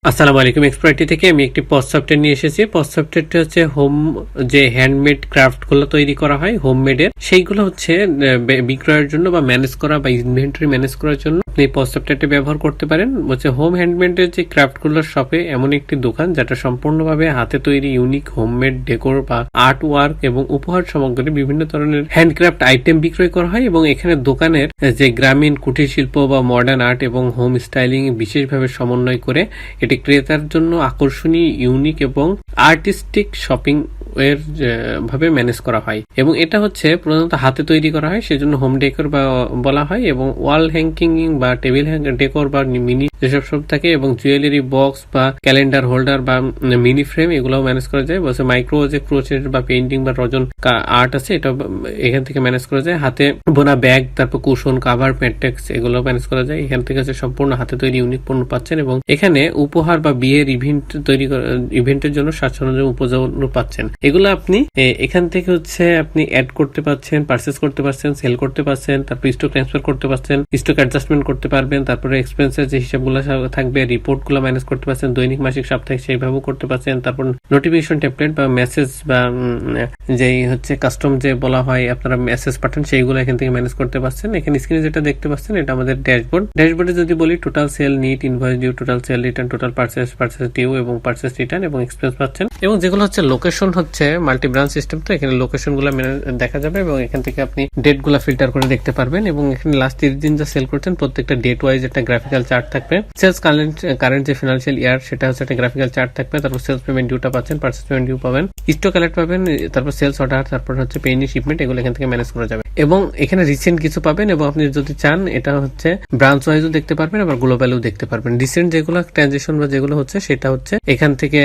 আসসালামু আলাইকুম। এক্সপার্টি থেকে আমি একটি পজ সফটওয়্যার নিয়ে এসেছি। পজ সফটওয়্যারটা হচ্ছে হোম যে হ্যান্ডমেড ক্রাফটগুলো তৈরি করা হয় হোমমেডের, সেইগুলো হচ্ছে বিক্রয়ের জন্য বা ম্যানেজ করা বা ইনভেন্টরি ম্যানেজ করার জন্য আপনি এই পজ সফটওয়্যারটা ব্যবহার করতে পারেন। হচ্ছে হোম হ্যান্ডমেডের যে ক্রাফটগুলোর শপে এমন একটি দোকান যেটা সম্পূর্ণভাবে হাতে তৈরি ইউনিক হোমমেড ডেকোর বা আর্ট ওয়ার্ক এবং উপহার সামগ্রী বিভিন্ন ধরনের হ্যান্ডক্রাফট আইটেম বিক্রয় করা হয় এবং এখানে দোকানের যে গ্রামীণ কুটির শিল্প বা মডার্ন আর্ট এবং হোম স্টাইলিং বিশেষভাবে সমন্বয় করে এটি ক্রেতার জন্য আকর্ষণীয়, ইউনিক এবং আর্টিস্টিক শপিং এর ভাবে ম্যানেজ করা হয় এবং এটা হচ্ছে প্রধানত হাতে তৈরি করা হয়, সেজন্য হোম ডেকোর বা বলা হয় এবং ওয়াল হ্যাঙ্কিং বা টেবিল ডেকোর বা মিনি যেসব সব থাকে এবং জুয়েলারি বক্স বা ক্যালেন্ডার হোল্ডার বা মিনি ফ্রেম এগুলো ম্যানেজ করা যায়। বলছে মাইক্রো যে ক্রোচেট বা পেইন্টিং বা রজন আর্ট আছে এটা এখান থেকে ম্যানেজ করা যায়। হাতে বোনা ব্যাগ, তারপর কুশন, কাভার, প্যান্টেক্স এগুলো ম্যানেজ করা যায়। এখান থেকে হচ্ছে সম্পূর্ণ হাতে তৈরি ইউনিক পণ্য পাচ্ছেন এবং এখানে উপহার বা বিয়ের ইভেন্টের জন্য সাজসরঞ্জাম উপযোগ পাচ্ছেন। এগুলো আপনি এখান থেকে হচ্ছে আপনি অ্যাড করতে পারছেন, পারচেস করতে পারছেন, সেল করতে পারছেন, তারপর স্টক ট্রান্সফার করতে পারছেন, স্টক অ্যাডজাস্টমেন্ট করতে পারবেন, তারপরে এক্সপেন্সের যে হিসাবগুলো থাকবে রিপোর্ট গুলো ম্যানেজ করতে পারছেন, দৈনিক, মাসিক, সাপ্তাহিক সেইভাবেও করতে পারছেন। তারপর নোটিফিকেশন টেমপ্লেট বা মেসেজ বা যেই হচ্ছে কাস্টম যে বলা হয় আপনারা মেসেজ পাঠান সেইগুলো এখান থেকে ম্যানেজ করতে পারছেন। এখানে স্ক্রিনে যেটা দেখতে পাচ্ছেন এটা আমাদের ড্যাশবোর্ডে যদি বলি total sale, net, invoice due, total sale return, total purchase due এবং পারচেস রিটার্ন এবং এক্সপেন্স পাচ্ছেন এবং যেগুলো হচ্ছে লোকেশন হচ্ছে মাল্টি ব্রাঞ্চ সিস্টেম, তো এখানে লোকেশন গুলো দেখা যাবে এবং এখান থেকে আপনি ডেট গুলা ফিল্টার করে দেখতে পারবেন এবং এখানে লাস্ট 30 দিন যা সেল করছেন প্রত্যেকটা ডেট ওয়াইজ একটা গ্রাফিক্যাল চার্ট থাকবে। সেলস কারেন্ট যে ফিনান্সিয়াল ইয়ার সেটা হচ্ছে একটা গ্রাফিক্যাল চার্ট থাকবে। তারপর সেলস পেমেন্ট ডিউটা পাচ্ছেন, পারচেস পেমেন্ট ডিউ পাবেন, স্টক অ্যালার্ট পাবেন, তারপর সেলস অর্ডার, তারপর হচ্ছে পেইনি শিপমেন্ট, এগুলো এখান থেকে ম্যানেজ করা যাবে এবং এখানে রিসেন্ট কিছু পাবেন এবং আপনি যদি চান এটা হচ্ছে ব্রাঞ্চ ওয়াইজও দেখতে পারবেন, আবার গ্লোবালও দেখতে পারবেন। রিসেন্ট যেগুলো ট্রানজেকশন বা যেগুলো হচ্ছে সেটা হচ্ছে এখান থেকে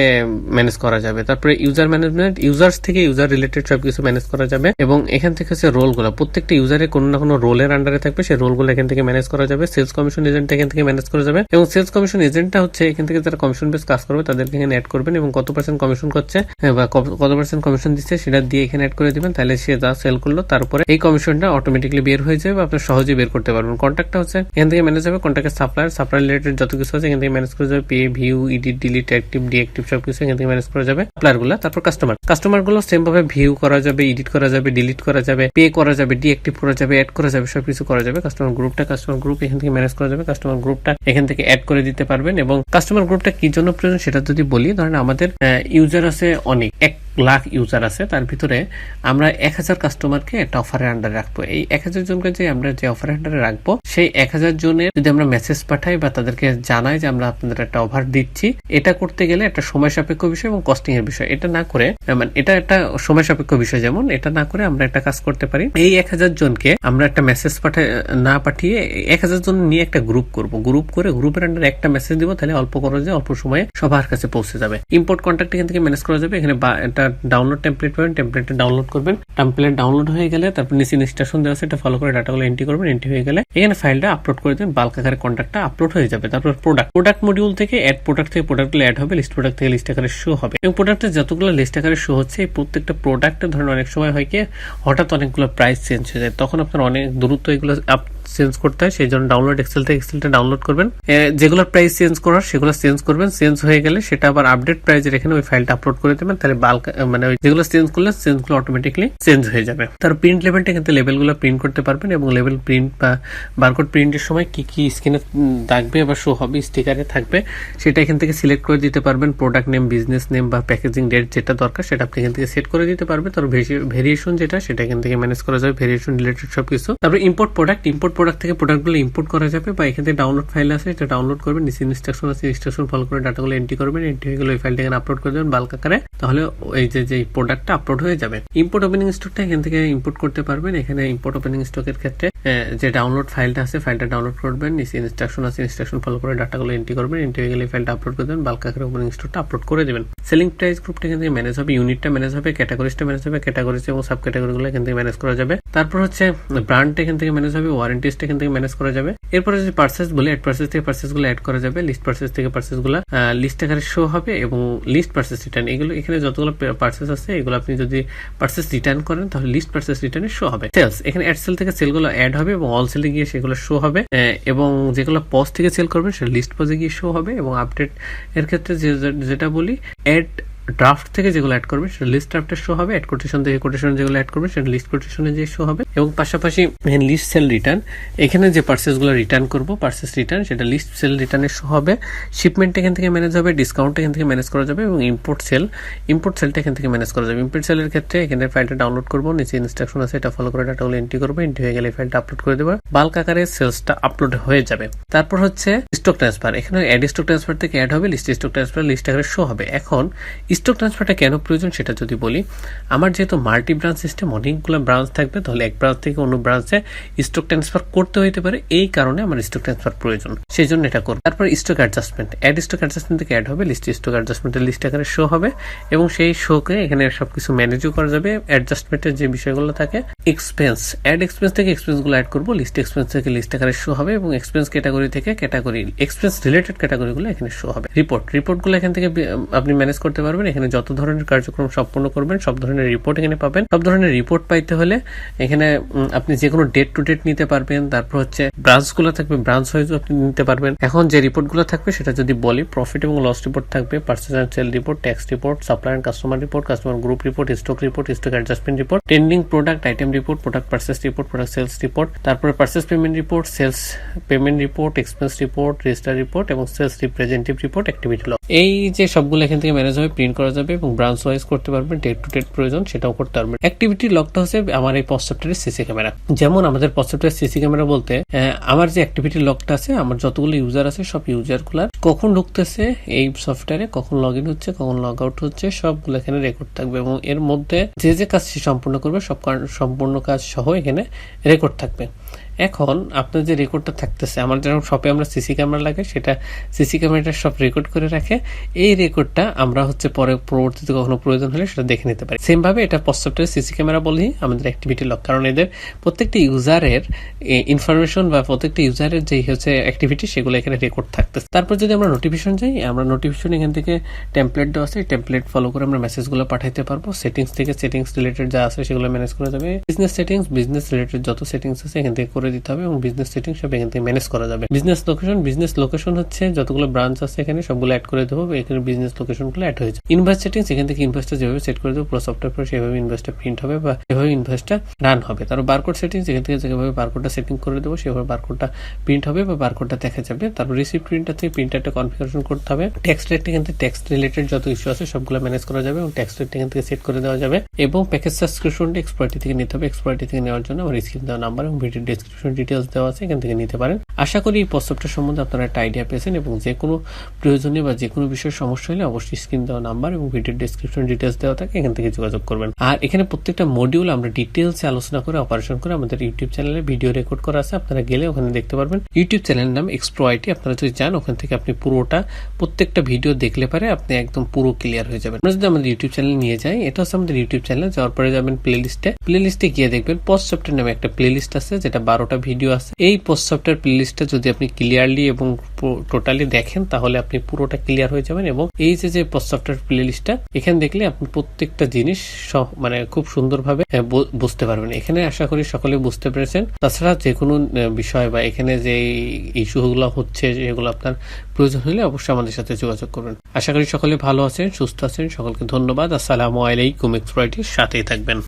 ম্যানেজ করা যাবে। তারপরে ইউজার ম্যানেজমেন্ট, ইউজার্স থেকে ইউজার রিলেটেড সবকিছু ম্যানেজ করা যাবে এবং এখান থেকে হচ্ছে রোলগুলো প্রত্যেকটা ইউজারের কোনো না কোনো রোলের আন্ডারে থাকবে, সেই রোলগুলো এখান থেকে ম্যানেজ করা যাবে। সেলস কমিশন এজেন্ট এখান থেকে ম্যানেজ করা যাবে এবং সেলস কমিশন এজেন্টটা হচ্ছে এখান থেকে যারা কমিশন বেস কাজ করবে তাদেরকে এখানে অ্যাড করবেন এবং কত পার্সেন্ট কমিশন করছে বা কত পার্সেন্ট কমিশন দিচ্ছে সেটা দিয়ে এখানে অ্যাড করে দিবেন। তাহলে সে যা সেল করলো তারপরে এই কমিশনটা অটোমেটিকলি বের হয়ে যাবে, আপনার সহজেই বের করতে পারবেন। কন্ট্যাক্টটা হচ্ছে এখান থেকে ম্যানেজ হবে, কন্ট্যাক্টের সাপ্লায়ার রিলেটেড যত কিছু আছে এখান থেকে ম্যানেজ করা যাবে। Pay, view, edit, delete, active, deactive সবকিছু এখান থেকে ম্যানেজ করা যাবে। সাপ্লায়ার গুলো, তারপর কাস্টমার গুলো সেম ভাবে ভিউ করা যাবে, এডিট করা যাবে, ডিলিট করা যাবে, পে করা যাবে, ডিঅ্যাক্টিভ করা যাবে, অ্যাড করা যাবে, সবকিছু করা যাবে। কাস্টমার গ্রুপ এখান থেকে ম্যানেজ করা যাবে। কাস্টমার গ্রুপটা এখান থেকে অ্যাড করে দিতে পারবেন এবং কাস্টমার গ্রুপটা কি জন্য প্রয়োজন সেটা যদি বলি, ধরেন আমাদের ইউজার আছে অনেক, 1 লাখ ইউজার আছে, তার ভিতরে আমরা 1000 কাস্টমারকে একটা অফারের আন্ডারে রাখবো। এই 1000 জনকে যে আমরা যে অফারের আন্ডারে রাখবো সেই 1000 জনের যদি আমরা মেসেজ পাঠাই বা তাদেরকে জানাই যে আমরা আপনাদের একটা অফার দিচ্ছি, এটা করতে গেলে একটা সময় সাপেক্ষ বিষয় এবং কস্টিং এর বিষয়। এটা না করে মানে এটা একটা সময় সাপেক্ষ বিষয়, যেমন এটা না করে আমরা একটা কাজ করতে পারি, এই 1000 জনকে আমরা একটা মেসেজ না পাঠিয়ে 1000 জন নিয়ে একটা গ্রুপ করব, গ্রুপ করে গ্রুপের আন্ডারে একটা মেসেজ দিব, তাহলে অল্প খরচে অল্প সময়ে সবার কাছে পৌঁছে যাবে। ইম্পোর্ট কন্ট্যাক্ট এখান থেকে ম্যানেজ করা যাবে। এখানে ডাউনলোড টেমপ্লেট পাবেন, টেমপ্লেটটা ডাউনলোড করবেন, টেমপ্লেট ডাউনলোড হয়ে গেলে তারপর নিচে ইনস্ট্রাকশন দেওয়া আছে, এটা ফলো করে ডাটাগুলো এন্ট্রি করবেন, এন্ট্রি হয়ে গেলে এখানে ফাইলটা আপলোড করে দেবেন, বাল্ক আকারে কন্ট্যাক্টটা আপলোড হয়ে যাবে। তারপর প্রোডাক্ট মডিউল থেকে অ্যাড প্রোডাক্ট থেকে প্রোডাক্টগুলো অ্যাড হবে, লিস্ট প্রোডাক্ট থেকে লিস্ট আকারে শো হবে এবং প্রোডাক্টের যতগুলো লিস্ট আকারে শো হচ্ছে এই প্রত্যেকটা প্রোডাক্টের ধরেন অনেক সময় হয় কি হঠাৎ অনেকগুলো প্রাইস চেঞ্জ হয়ে যায়, তখন আপনার অনেক দ্রুত এগুলো চেঞ্জ করতে হয়, সেই জন্য ডাউনলোড এক্সেলটা ডাউনলোড করবেন, যেগুলোর প্রাইস চেঞ্জ করার সেগুলো চেঞ্জ করবেন, চেঞ্জ হয়ে গেলে সেটা আবার আপডেট প্রাইজের এখানে ওই ফাইলটা আপলোড করে দেবেন, তাহলে বাল্ক মানে যেগুলো চেঞ্জ করলে চেঞ্জগুলো অটোমেটিকলি চেঞ্জ হয়ে যাবে। তার প্রিন্ট লেভেলটা কিন্তু লেভেলগুলো প্রিন্ট করতে পারবেন এবং লেভেল প্রিন্ট বা বারকোড প্রিন্টের সময় কি স্ক্রিনে থাকবে বা শো হবে, স্টিকারে থাকবে, সেটা এখান থেকে সিলেক্ট করে দিতে পারবেন। প্রোডাক্ট নেম, বিজনেস নেম বা প্যাকেজিং ডেট যেটা দরকার সেটা আপনি এখান থেকে সেট করে দিতে পারবেন। তার ভেরিয়েশন যেটা সেটা এখান থেকে ম্যানেজ করা যাবে, ভেরিয়েশন রিলেটেড সবকিছু। তারপর ইম্পোর্ট প্রোডাক্ট থেকে প্রোডাক্টগুলো ইম্পোর্ট করা যাবে বা এখান থেকে ডাউনলোড ফাইল আছে এটা ডাউনলোড করবেন, নিচে ইনস্ট্রাকশন আছে, ইনস্ট্রাকশন ফলো করে ডাটাগুলো এন্ট্রি করবেন, এন্ট্রি হয়ে গেলে ওই ফাইলটা এখানে আপলোড করে দেবেন বাল্ক আকারে, তাহলে এই যে প্রোডাক্টটা আপলোড হয়ে যাবে। ইম্পোর্ট ওপেনিং স্টকটা এখান থেকে ইম্পোর্ট করতে পারবেন। এখানে ইম্পোর্ট ওপেনিং স্টকের ক্ষেত্রে যে ডাউনলোড ফাইলটা আছে ফাইলটা ডাউনলোড করবেন, নিচে ইনস্ট্রাকশন আছে, ইনস্ট্রাকশন ফলো করে ডাটাগুলো এন্ট্রি করবেন, এন্ট্রি হয়ে গেলে ফাইলটা আপলোড করে দেবেন, বাল্ক আকারে ওপেনিং স্টকটা আপলোড করে দেবেন। সেলিং প্রাইস গ্রুপটা এখান থেকে ম্যানেজ হবে, ইউনিটটা ম্যানেজ হবে, ক্যাটাগরিজটা ম্যানেজ হবে, ক্যাটাগরিজ এবং সাব ক্যাটাগরিগুলো এখান থেকে ম্যানেজ করা যাবে। তারপর হচ্ছে ব্র্যান্ডটা এখান থেকে ম্যানেজ হবে, ওয়ারেন্টিসটা এখান থেকে ম্যানেজ করা যাবে। এরপরে যদি পার্সেস বলে অ্যাড পার্সেস থেকে পার্সেস গুলো অ্যাড করা যাবে, লিস্ট পার্সেস থেকে পার্সেস গুলো লিস্ট আকারে শো হবে এবং লিস্ট পার্সেস রিটার্ন এগুলো এখানে যতগুলো পার্সেস আছে এগুলো আপনি যদি পার্সেস রিটার্ন করেন তাহলে লিস্ট পার্সেস রিটার্নে শো হবে। সেলস এখানে অ্যাড সেল থেকে সেলগুলো অ্যাড অ্যাড হবে এবং অল সেলে গিয়ে সেগুলো শো হবে, এবং যেগুলো পজ থেকে সেল করবেন সেটা লিস্ট পজে গিয়ে শো হবে। এবং আপডেট এর ক্ষেত্রে যেটা বলি, অ্যাড ড্রাফট থেকে যেগুলো অ্যাড করবে সেটা লিস্ট ড্রাফটে শো হবে, অ্যাড কোটেশন থেকে কোটেশন যেগুলো অ্যাড করবে সেটা লিস্ট কোটেশনে যে শো হবে। এবং পাশাপাশি লিস্ট সেল রিটার্ন, এখানে যে পার্সেসগুলো রিটার্ন করব পার্সেস রিটার্ন সেটা লিস্ট সেল রিটার্নে শো হবে। শিপমেন্ট এখান থেকে ম্যানেজ হবে, ডিসকাউন্ট এখান থেকে ম্যানেজ করা যাবে এবং ইম্পোর্ট সেলটা এখান থেকে ম্যানেজ করা যাবে। ইম্পোর্ট সেলের ক্ষেত্রে এখানে ফাইলটা ডাউনলোড করবো, নিচে ইনস্ট্রাকশন আছে এটা ফলো করে ডাটাগুলো এন্ট্রি করবো, এন্ট্রি হয়ে গেলে ফাইলটা আপলোড করে দেবো, বাল্ক আকারে সেলসটা আপলোড হয়ে যাবে। তারপর হচ্ছে স্টক ট্রান্সফার, এখানে অ্যাড স্টক ট্রান্সফার থেকে অ্যাড হবে, লিস্ট স্টক ট্রান্সফার লিস্ট আকারে শো হবে। এখন স্টক ট্রান্সফারটা কেন প্রয়োজন সেটা যদি বলি, আমার যেহেতু মাল্টি ব্রাঞ্চ সিস্টেম, অনেকগুলো ব্রাঞ্চ থাকবে, তাহলে এক ব্রাঞ্চ থেকে অন্য ব্রাঞ্চে স্টক ট্রান্সফার করতে হইতে পারে, এই কারণে আমার স্টক ট্রান্সফার প্রয়োজন, সেই জন্য এটা করব। তারপর stock adjustment, add stock adjustment থেকে অ্যাড হবে, লিস্ট স্টক অ্যাডজাস্টমেন্টের লিস্ট আকারে শো হবে এবং সেই শোকে এখানে সবকিছু ম্যানেজও করা যাবে। অ্যাডজাস্টমেন্টের যে বিষয়গুলো থাকে, এক্সপেন্স, অ্যাড এক্সপেন্স থেকে এক্সপেন্সগুলো অ্যাড করবো, লিস্ট এক্সপেন্স থেকে লিস্ট আকারে শো হবে এবং এক্সপেন্স ক্যাটাগরি থেকে ক্যাটাগরি এক্সপেন্স রিলেটেড ক্যাটাগরিগুলো এখানে শো হবে। রিপোর্টগুলো এখান থেকে আপনি ম্যানেজ করতে পারবেন, এখানে যত ধরনের কার্যক্রম সম্পন্ন করবেন সব ধরনের রিপোর্ট এখানে পাবেন। সব ধরনের রিপোর্ট পাইতে হলে এখানে আপনি যে কোনো ডেট টু ডেট নিতে পারবেন। তারপর হচ্ছে ব্রাঞ্চগুলো থাকবে, ব্রাঞ্চ ওয়াইজ আপনি নিতে পারবেন। এখন যে রিপোর্টগুলো থাকবে সেটা যদি বলি, প্রফিট এবং লস রিপোর্ট থাকবে, purchase and sale report, tax report, supply and customer report, customer group report, stock adjustment report, trending product item report, product purchase report, product sales report, তারপরে purchase payment report, sales payment report, expense report, register report এবং sales representative report, activity log. এই যে সবগুলো এখান থেকে manage হবে, print করা যাবে এবং ব্রাঞ্চ ওয়াইজ করতে পারবেন, ডেট টু ডেট প্রয়োজন সেটাও করতে পারবেন। অ্যাক্টিভিটি লগটা হচ্ছে আমার এই পজ সফটওয়্যারের সিসি ক্যামেরা। যেমন আমাদের পজ সফটওয়্যার সিসি ক্যামেরা বলতে আমার যে অ্যাক্টিভিটি লগটা আছে, আমার যতগুলো ইউজার আছে সব ইউজারগুলো কখন ঢুকতেছে এই সফটওয়্যারে, কখন লগ ইন হচ্ছে, কখন লগ আউট হচ্ছে, সবগুলো এখানে রেকর্ড থাকবে এবং এর মধ্যে যে কাজ সম্পূর্ণ করবে সব সম্পূর্ণ কাজ সহ এখানে রেকর্ড থাকবে। এখন আপনার যে রেকর্ডটা থাকতেছে, আমার যেরকম শপে আমরা সিসি ক্যামেরা লাগে, সেটা সিসি ক্যামেরাটা সব রেকর্ড করে রাখে। এই রেকর্ডটা আমরা হচ্ছে পরবর্তীতে কখনো প্রয়োজন হলে সেটা দেখে নিতে পারি। সেম ভাবে এটা পজ সফটওয়্যার সিসি ক্যামেরা বলি আমাদের অ্যাক্টিভিটি লগ, কারণ এদের প্রত্যেকটি ইউজারের ইনফরমেশন বা প্রত্যেকটি ইউজারের যে হচ্ছে অ্যাক্টিভিটি সেগুলো এখানে রেকর্ড থাকতেছে। তারপর যদি আমরা নোটিফিকেশন যাই, আমরা নোটিফিকেশন এখান থেকে টেমপ্লেট দেওয়া আছে, টেমপ্লেট ফলো করে আমরা মেসেজগুলো পাঠাইতে পারবো। সেটিংস থেকে সেটিংস রিলেটেড যা আছে সেগুলো ম্যানেজ করা যাবে। বিজনেস রিলেটেড যত সেটিংস আছে এখান থেকে করে দিতে হবে এবং বিজনেস সেটিং সব এখান থেকে ম্যানেজ করা যাবে। বিজনেস লোকেশন হচ্ছে যতগুলো ব্রাঞ্চ আছে এখানে সবগুলো অ্যাড করে দেবো, এখানে বিজনেস লোকেশনগুলো অ্যাড হয়ে যাবে। ইনভয়েস সেটিংস, এখান থেকে ইনভয়েসটা যেভাবে সেট করে দেবো পুরো সফটওয়্যার পরে সেভাবে ইনভয়েসটা প্রিন্ট হবে বা সেভাবে ইনভয়েসটা রান হবে। তারপর বারকোড সেটিংস, এখান থেকে যেভাবে বারকোডটা সেটিং করে দেবো সেভাবে বারকোডটা প্রিন্ট হবে বা বারকোডটা দেখা যাবে। তারপর রিসিপ্ট প্রিন্টার থেকে প্রিন্টারটা কনফিগারেশন করতে হবে। ট্যাক্স রেট, এখান থেকে ট্যাক্স রিলেটেড যত ইস্যু আছে সবগুলো ম্যানেজ করা যাবে এবং ট্যাক্স রেট এখান থেকে সেট করে দেওয়া যাবে। এবং প্যাকেজ সাবস্ক্রিপশনটা এক্সপার্টি থেকে নিতে হবে। এক্সপার্টি থেকে নেওয়ার জন্য আমার স্ক্রিন দেওয়া নাম্বার এবং ভিডিও ডেসক্রিপশন ডিটেলস দেওয়া আছে, এখান থেকে নিতে পারেন। আশা করি এই পজ সফটওয়্যার সম্বন্ধে আপনারা একটা আইডিয়া পেয়েছেন এবং যে কোনো প্রয়োজনীয় বা যে কোনো বিষয়ে সমস্যা হলে অবশ্যই স্ক্রিন দেওয়া নাম্বার এবং ভিডিও ডেসক্রিপশন ডিটেলস দেওয়া থাকে, এখান থেকে যোগাযোগ করবেন। আর এখানে প্রত্যেকটা মডিউল আমরা ডিটেলসে আলোচনা করে অপারেশন করে আমাদের ইউটিউব চ্যানেলে ভিডিও রেকর্ড করা আছে, আপনারা গেলে ওখানে দেখতে পারবেন। ইউটিউব চ্যানেলের নাম এক্সপ্রো আইটি, আপনারা যদি যান ওখান থেকে আপনি পুরোটা প্রত্যেকটা ভিডিও দেখলে পারে আপনি একদম পুরো ক্লিয়ার হয়ে যাবেন। আমরা যদি আমাদের ইউটিউব চ্যানেল নিয়ে যাই, এটা হচ্ছে আমাদের ইউটিউব চ্যানেল, যাওয়ার পরে যাবেন প্লেলিস্টে গিয়ে দেখবেন পজ সফটওয়্যার নামে একটা প্লেলিস্ট আছে যেটা 12টা ভিডিও আছে। এই পজ সফটওয়্যার প্লেলিস্টটা যদি আপনি ক্লিয়ারলি এবং টোটালি দেখেন তাহলে আপনি পুরোটা ক্লিয়ার হয়ে যাবেন। এবং এই যে পজ সফটওয়্যার প্লেলিস্টটা এখানে দেখলে আপনি প্রত্যেকটা জিনিস মানে খুব সুন্দরভাবে বুঝতে পারবেন। এখানে আশা করি সকলে বুঝতে পেরেছেন। তাছাড়া যে কোনো বিষয় বা এখানে যে ইস্যুগুলো হচ্ছে সেগুলো আপনার প্রয়োজন হলে অবশ্যই আমাদের সাথে যোগাযোগ করবেন। আশা করি সকলে ভালো আছেন, সুস্থ আছেন। সকলকে ধন্যবাদ। আসসালামু আলাইকুম। এক্সপ্রো আইটির সাথেই থাকবেন।